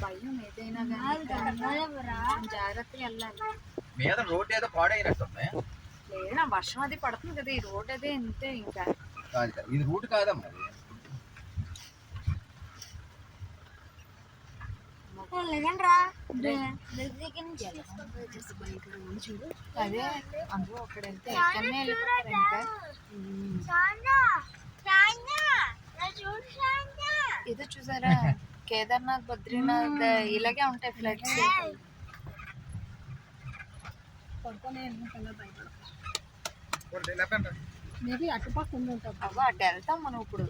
భయం ఏదైనా కానీ జాగ్రత్తగా వెళ్ళాలి. మీద రోడ్డు ఏదో పాడైనట్టుంది. లేదా వర్షం అది పడుతుంది కదా, ఈ రోడ్ అదే అంతే. ఇంకా ఇది రూట్ కాదమ్మా. అదే అందులో అక్కడ వెళ్తే ఎక్కడనే వెళ్ళిపోతారు. ఇంకా ఇది చూసారా, కేదార్నాథ్ బద్రీనాథ్ ఇలాగే ఉంటాయి ఫ్లడ్స్. మేబీ అటుపక్క ఉండి ఉంటాం. అవ్వ అటు వెళ్తాం మనం ఇప్పుడు.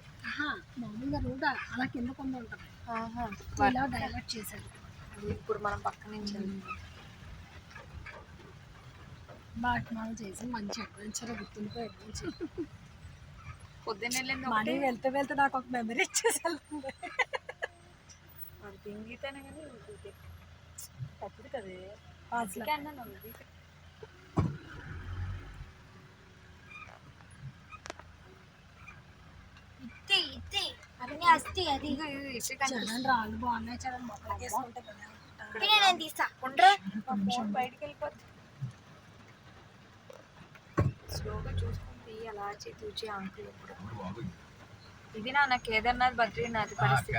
మామూలుగా రోడ్ అలా కింద కొండ ఉంటాం, ఇలా డైవర్ట్ చేశారు. ఇప్పుడు మనం పక్క నుంచి బాట్మాలు చేసి మంచి అడ్వెంచర్, గుర్తుండిపోయి అడ్వెంచర్. పొద్దున్న వెళ్ళింది మళ్ళీ వెళ్తే వెళ్తే నాకు ఒక మెమరీ ఇచ్చేసి వెళ్తుంది. అది తింగితేనే కానీ తప్పదు కదే. రాళ్ళు బాగున్నాయి, చాలా మొక్కలు వేసుకుంటే బయటకు వెళ్ళిపోతుంది. స్లోగా చూసుకుంటే అలా తూచి అంకుల్. ఇప్పుడు ఇది నాన్న కేదార్నాథ్ బద్రీనాథ్ పరిస్థితి.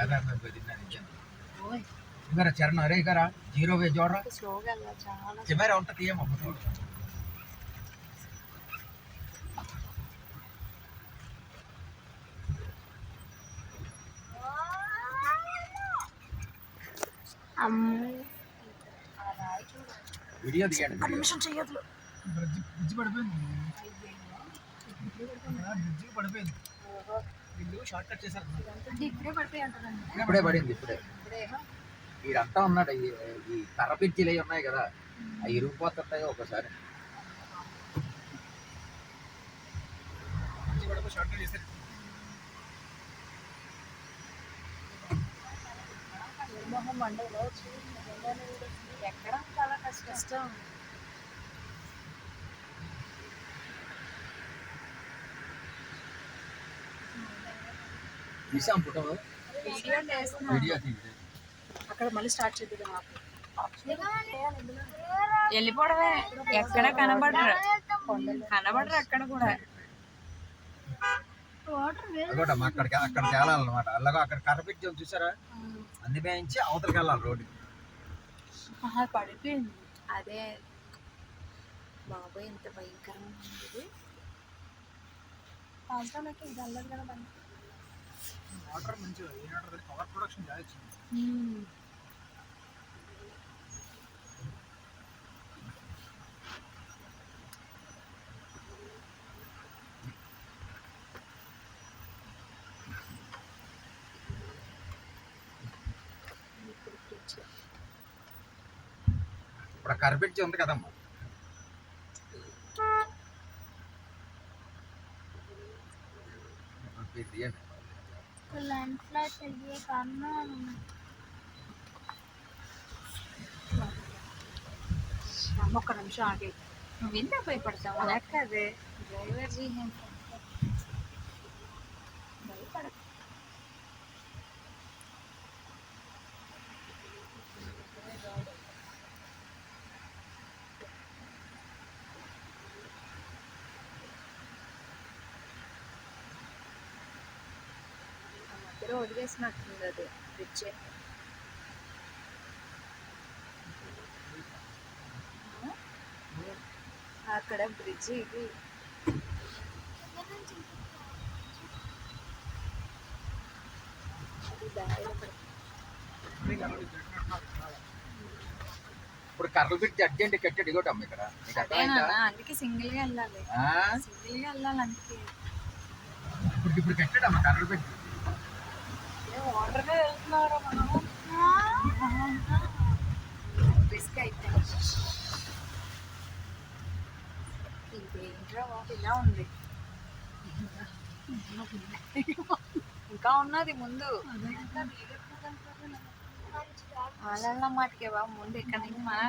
చరణ్ అరే కరా జీరో వే జోడ స్లోగా వెళ్ళాలి, చాలా కెమెరా ఉంటుంది. ఏమో వీడియో దిగండి. నిమిషం చెయ్యదు. బ్రిడ్జ్ పడిపోయింది, బ్రిడ్జ్ పడిపోయింది. వీళ్ళు షార్ట్ కట్ చేశారు. ఇప్పుడే పడింది, ఇప్పుడే. వీడంతా ఉన్నాడు. ఈ కర్ర పిచ్చిలు అవి ఉన్నాయి కదా, అవి ఇరిగిపోతుంటాయి ఒకసారి. షార్ట్ కట్ చేశారు. ఎక్కడ చాలా కష్టం. అక్కడ మళ్ళీ స్టార్ట్ చేద్దాం. వెళ్ళిపోవడమే, ఎక్కడ కనబడరు అక్కడ కూడా. అక్కడికి వెళ్ళాలన్నమాట. అలాగే అక్కడ కర్రపిచ్చి చూసారా, అందుమేయించి అవతలకి వెళ్ళాలి రోడ్డు. పడిపోయింది అదే. బాబాయ్ ఎంత భయంకరంగా ఉంది. ఇది అల్లదు కదా బండి. వాటర్ మంచిగా, పవర్ ప్రొడక్షన్ చేయొచ్చు. ఇప్పుడు కర్రపిచ్చి ఉంది కదమ్మా. ఒక్క నిమిషం ఆగి. నువ్వు ఎందుకు భయపడతావు? అలా కదే డ్రైవర్ జీ భయపడ. మధ్యలో వదిలేసినట్టుంది అది బ్రిడ్జ్. అక్కడ బ్రిడ్జ్ ఇది. ఇప్పుడు కర్రలు పెట్టి అర్జెంట్ కట్టాడు ఇగోటమ్మ ఇక్కడ. అందుకే సింగిల్ గా వెళ్ళాలి, సింగిల్ గా వెళ్ళాలి. అందుకే ఇప్పుడు కట్టాడమ్మ కర్రలు పెట్టి. వాటర్ గా వెళ్తున్నారా మనం? రిస్క్ అయితే ఇదేంట్రా బాబు ఇలా ఉంది. ఇంకా ఉన్నది ముందు. వాళ్ళ మాటకే బాబు ముందు ఇక్కడ నుంచి మన